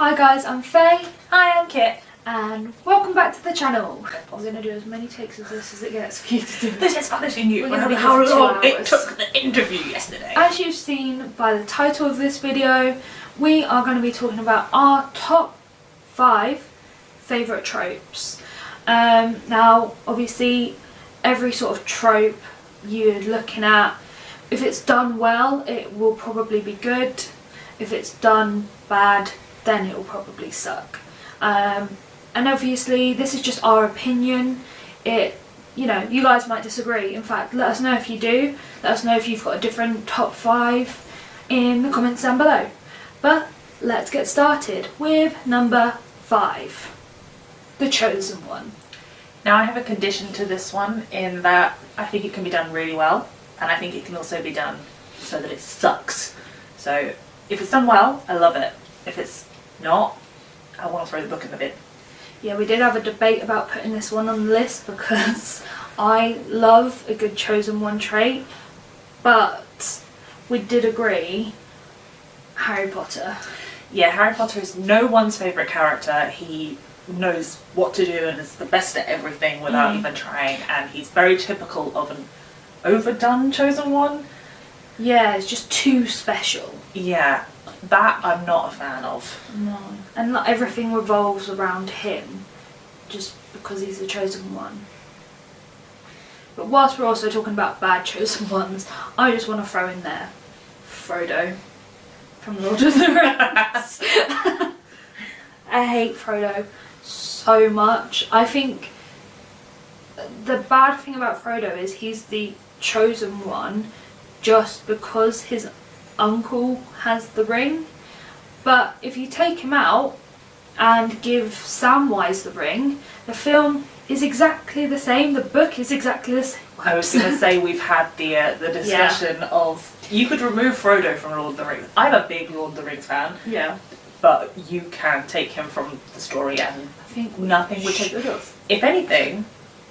Hi guys, I'm Faye. Hi, I'm Kit. And welcome back to the channel. I'm going to do as many takes of this as it gets for you to do. This is punishing you We're for how long it took the interview yesterday. As you've seen by the title of this video, we are going to be talking about our top 5 favourite tropes. Now, obviously, every sort of trope you're looking at, if it's done well, it will probably be good. If it's done bad, then it will probably suck. And obviously this is just our opinion. You know, you guys might disagree. In fact, let us know if you do. Let us know if you've got a different top 5 in the comments down below. But let's get started with number 5, The Chosen One. Now, I have a condition to this one in that I think it can be done really well, and I think it can also be done so that it sucks. So if it's done well, I love it. If it's not, I want to throw the book in the bin. Yeah, we did have a debate about putting this one on the list because I love a good chosen one trait, but we did agree Harry Potter. Yeah, Harry Potter is no one's favourite character. He knows what to do and is the best at everything without even trying, and he's very typical of an overdone chosen one. Yeah, it's just too special. Yeah, that I'm not a fan of. No. And not everything revolves around him just because he's the chosen one. But whilst we're also talking about bad chosen ones, I just want to throw in there Frodo from Lord of the Rings. I hate Frodo so much. I think the bad thing about Frodo is he's the chosen one just because his uncle has the ring. But if you take him out and give Samwise the ring, the film is exactly the same, the book is exactly the same. I was going to say we've had the discussion of you could remove Frodo from Lord of the Rings. I'm a big Lord of the Rings fan. Yeah. But you can take him from the story and I think nothing would take. If anything,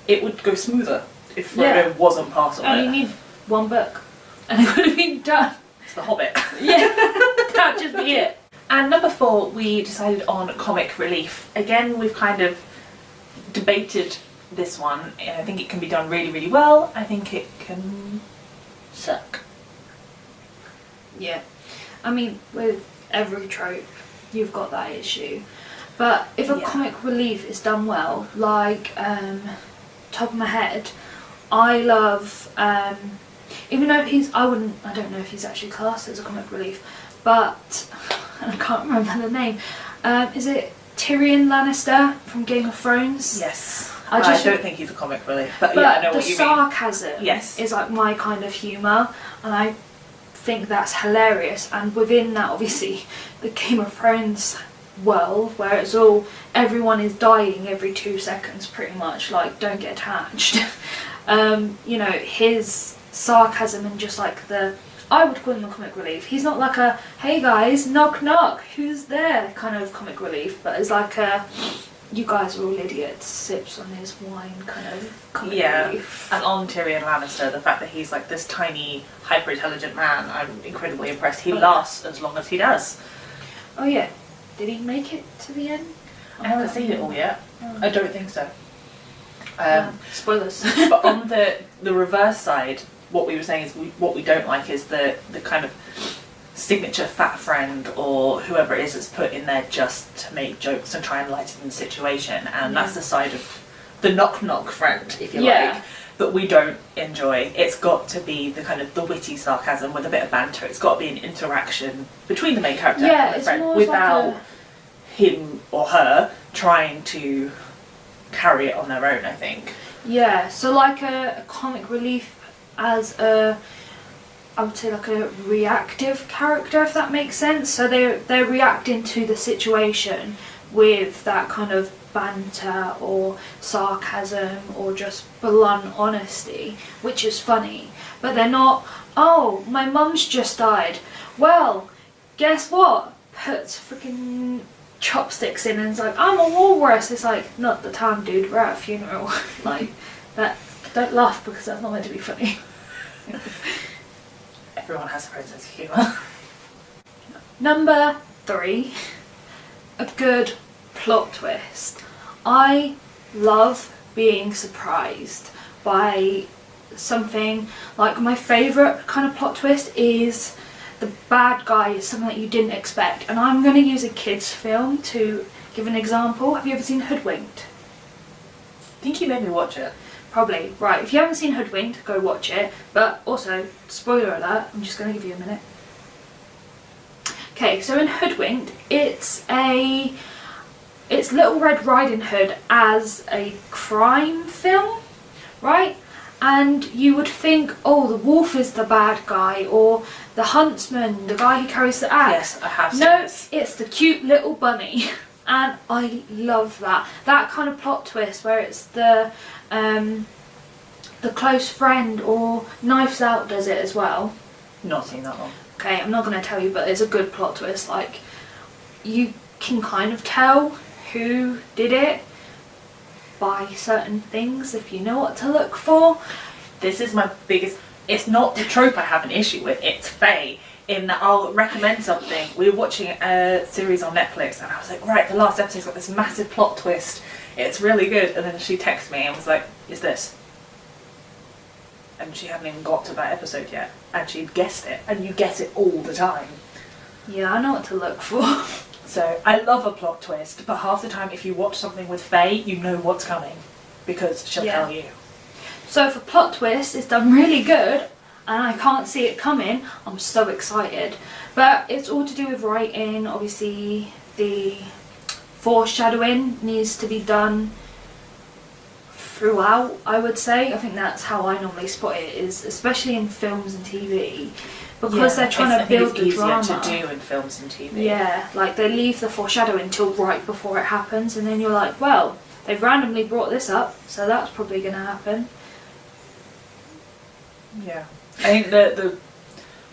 it would go smoother if Frodo wasn't part of it. You need one book and it would have been done. It's The Hobbit. Yeah, that'd just be it. And number 4, we decided on comic relief. Again, we've kind of debated this one, and I think it can be done really, really well. I think it can suck. Yeah. I mean, with every trope, you've got that issue. But if a comic relief is done well, like, top of my head, I love, even though I don't know if he's actually classed as a comic relief, but, I can't remember the name, is it Tyrion Lannister from Game of Thrones? Yes. I don't think he's a comic relief, but yeah, I know what you the mean. sarcasm is like my kind of humour, and I think that's hilarious. And within that, obviously, the Game of Thrones world, where it's all, everyone is dying every 2 seconds pretty much, like, don't get attached. You know, his sarcasm and just like I would call him a comic relief. He's not like a, hey guys, knock knock, who's there kind of comic relief, but it's like a, you guys are all idiots, sips on his wine kind of comic relief. And on Tyrion Lannister, the fact that he's like this tiny, hyper-intelligent man, I'm incredibly impressed. He lasts as long as he does. Oh yeah. Did he make it to the end? I haven't seen it all yet. I don't think so. Spoilers. But on the reverse side, what we were saying is what we don't like is the kind of signature fat friend or whoever it is that's put in there just to make jokes and try and lighten the situation, and that's the side of the knock knock friend, if you like, that we don't enjoy. It's got to be the kind of the witty sarcasm with a bit of banter. It's got to be an interaction between the main character and the friend without him or her trying to carry it on their own, I think. Yeah, so like a comic relief as I would say like a reactive character, if that makes sense. So they're reacting to the situation with that kind of banter or sarcasm or just blunt honesty, which is funny. But they're not, oh, my mum's just died. Well, guess what? Puts freaking chopsticks in and it's like, I'm a walrus. It's like, not the time, dude, we're at a funeral. Like, that, don't laugh because that's not meant to be funny. Everyone has a sense of humour. Number 3, a good plot twist. I love being surprised by something. Like, my favourite kind of plot twist is the bad guy is something that you didn't expect. And I'm going to use a kids film to give an example. Have you ever seen Hoodwinked? I think you made me watch it. Probably. Right, if you haven't seen Hoodwinked, go watch it. But also, spoiler alert, I'm just going to give you a minute. Okay, so in Hoodwinked, it's Little Red Riding Hood as a crime film, right? And you would think, oh, the wolf is the bad guy, or the huntsman, the guy who carries the axe. Yes, I have seen No, this. it's the cute little bunny. And I love that. That kind of plot twist where it's the close friend, or Knives Out does it as well. Not seen that one. Okay, I'm not going to tell you, but it's a good plot twist. Like, you can kind of tell who did it by certain things if you know what to look for. This is my biggest... It's not the trope I have an issue with, it's Faye. In that I'll recommend something. We were watching a series on Netflix and I was like, right, the last episode's got this massive plot twist. It's really good. And then she texted me and was like, is this? And she hadn't even got to that episode yet. And she'd guessed it. And you guess it all the time. Yeah, I know what to look for. So I love a plot twist, but half the time if you watch something with Faye, you know what's coming. Because she'll tell you. So if a plot twist is done really good, and I can't see it coming, I'm so excited. But it's all to do with writing. Obviously, the foreshadowing needs to be done throughout, I would say. I think that's how I normally spot it, is especially in films and TV, because they're trying to build the drama. It's easier to do in films and TV. Yeah, like they leave the foreshadowing till right before it happens, and then you're like, well, they've randomly brought this up, so that's probably going to happen. Yeah. I think the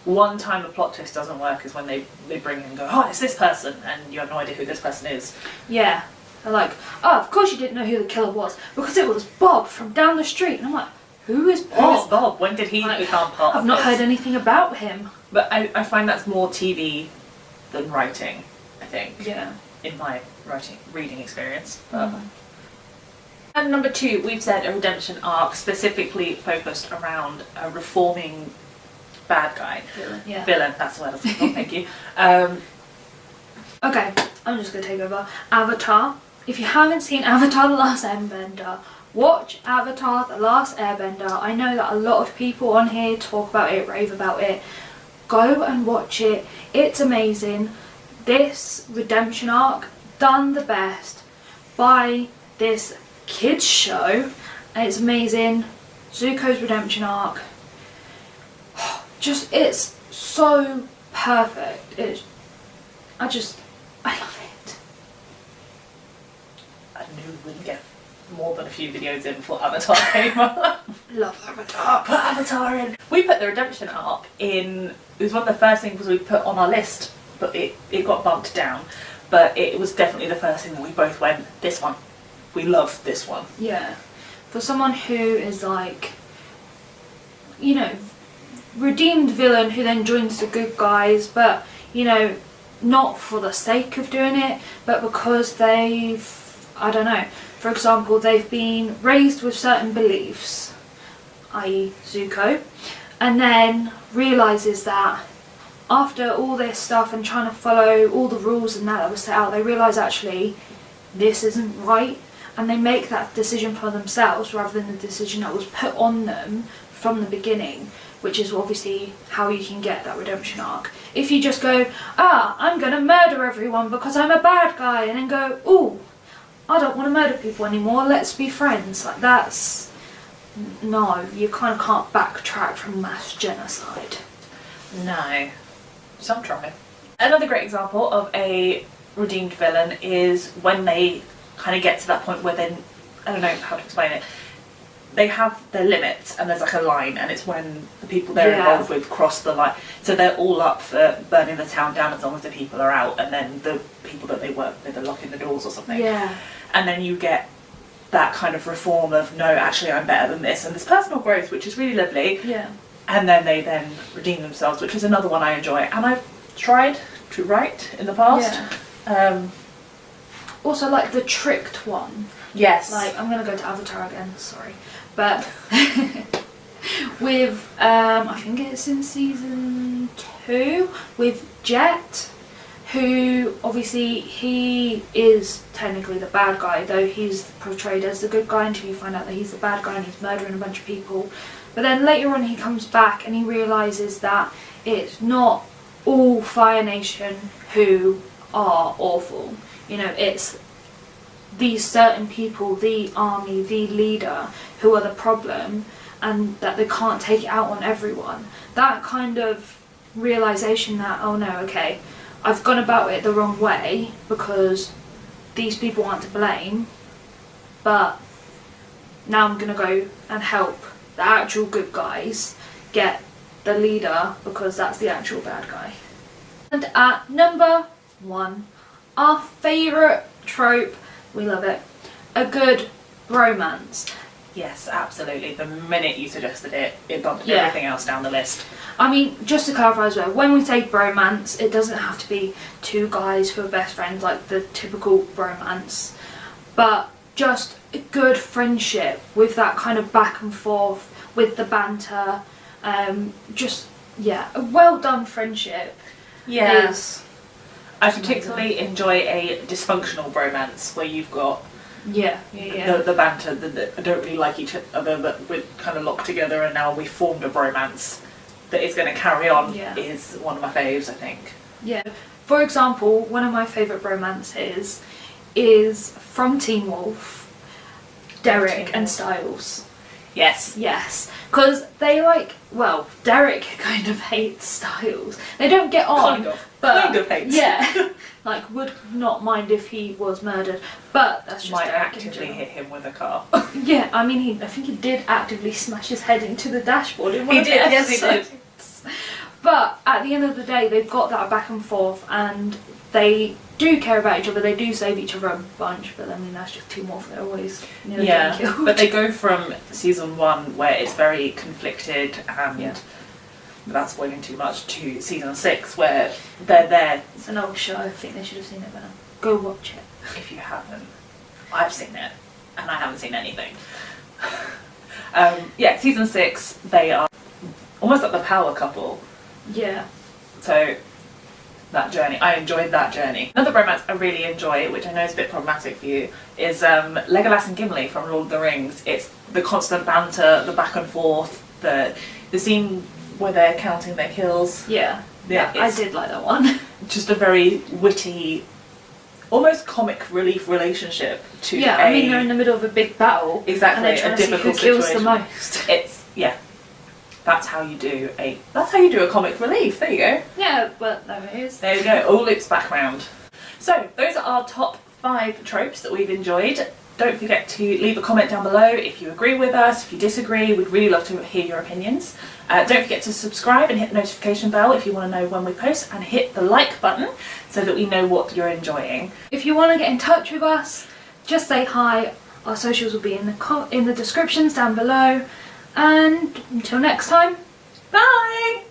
one time a plot twist doesn't work is when they bring in and go, oh, it's this person, and you have no idea who this person is. Yeah. They're like, oh, of course you didn't know who the killer was, because it was Bob from down the street. And I'm like, who is Bob? Who is Bob? When did he become part of I've not this? heard anything about him. But I find that's more TV than writing, I think. Yeah. In my reading experience. And number 2, we've said a redemption arc specifically focused around a reforming bad guy. Villain, yeah. Villain, that's the word I was thinking. Thank you. Okay, I'm just going to take over. Avatar. If you haven't seen Avatar The Last Airbender, watch Avatar The Last Airbender. I know that a lot of people on here talk about it, rave about it. Go and watch it. It's amazing. This redemption arc, done the best by this kids show, and it's amazing. Zuko's redemption arc, just, it's so perfect. I love it. I knew we wouldn't get more than a few videos in before Avatar came up. Love Avatar. Put Avatar in. We put the redemption arc in. It was one of the first things we put on our list, but it got bumped down. But it was definitely the first thing that we both went, this one. We love this one. Yeah. For someone who is like, you know, redeemed villain who then joins the good guys, but, you know, not for the sake of doing it, but because they've, I don't know, for example, they've been raised with certain beliefs, i.e. Zuko, and then realises that after all this stuff and trying to follow all the rules and that was set out, they realise actually this isn't right, and they make that decision for themselves rather than the decision that was put on them from the beginning, which is obviously how you can get that redemption arc. If you just go, I'm gonna murder everyone because I'm a bad guy, and then go, ooh, I don't want to murder people anymore, let's be friends, like that's, no, you kind of can't backtrack from mass genocide. No. Some try. Another great example of a redeemed villain is when they kind of get to that point where then, I don't know how to explain it, they have their limits and there's like a line, and it's when the people they're involved with cross the line. So they're all up for burning the town down as long as the people are out, and then the people that they work with are locking the doors or something. Yeah. And then you get that kind of reform of, no, actually I'm better than this, and this personal growth, which is really lovely. Yeah. And then they then redeem themselves, which is another one I enjoy. And I've tried to write in the past. also like the tricked one. Yes. Like, I'm gonna go to Avatar again, sorry. But with, I think it's in season 2, with Jet, who obviously he is technically the bad guy, though he's portrayed as the good guy until you find out that he's the bad guy and he's murdering a bunch of people. But then later on he comes back and he realises that it's not all Fire Nation who are awful. You know, it's these certain people, the army, the leader, who are the problem, and that they can't take it out on everyone. That kind of realisation that, oh no, okay, I've gone about it the wrong way because these people aren't to blame, but now I'm going to go and help the actual good guys get the leader because that's the actual bad guy. And at number 1, our favourite trope, we love it, a good bromance. Yes, absolutely. The minute you suggested it, it bumped everything else down the list. I mean, just to clarify as well, when we say bromance, it doesn't have to be 2 guys who are best friends like the typical bromance, but just a good friendship with that kind of back and forth, with the banter, just, yeah, a well done friendship. Yes. I particularly enjoy a dysfunctional bromance where you've got the banter that don't really like each other, but we're kind of locked together and now we formed a bromance that is going to carry on, is one of my faves, I think. Yeah. For example, one of my favourite bromances is from Teen Wolf, Derek and Styles. Yes. Yes. Because they like, well, Derek kind of hates Styles. They don't get on. Kind of hates. Yeah. Like, would not mind if he was murdered. But that's just might Derek actively hit him with a car. Yeah, I mean, I think he did actively smash his head into the dashboard in one he of the did, yes episodes. he did. But at the end of the day, they've got that back and forth, and they do care about each other. They do save each other a bunch, but I mean that's just Teen Wolf. They're always nearly getting killed. But they go from season 1 where it's very conflicted and without spoiling too much, to season 6 where they're there. It's an old show. I think they should have seen it by now. Go watch it if you haven't. I've seen it, and I haven't seen anything. Season 6, they are almost like the power couple. Yeah. So that journey, I enjoyed that journey. Another bromance I really enjoy, which I know is a bit problematic for you, is Legolas and Gimli from Lord of the Rings. It's the constant banter, the back and forth, the scene where they're counting their kills. Yeah, I did like that one. Just a very witty, almost comic relief relationship to I mean they're in the middle of a big battle. Exactly, and they're trying a to see difficult who kills situation. the most. It's that's how you do a comic relief. There you go. Yeah, but there it is. There you go. All loops back round. So those are our top 5 tropes that we've enjoyed. Don't forget to leave a comment down below if you agree with us, if you disagree. We'd really love to hear your opinions. Don't forget to subscribe and hit the notification bell if you want to know when we post, and hit the like button so that we know what you're enjoying. If you want to get in touch with us, just say hi. Our socials will be in the descriptions down below. And until next time, Bye!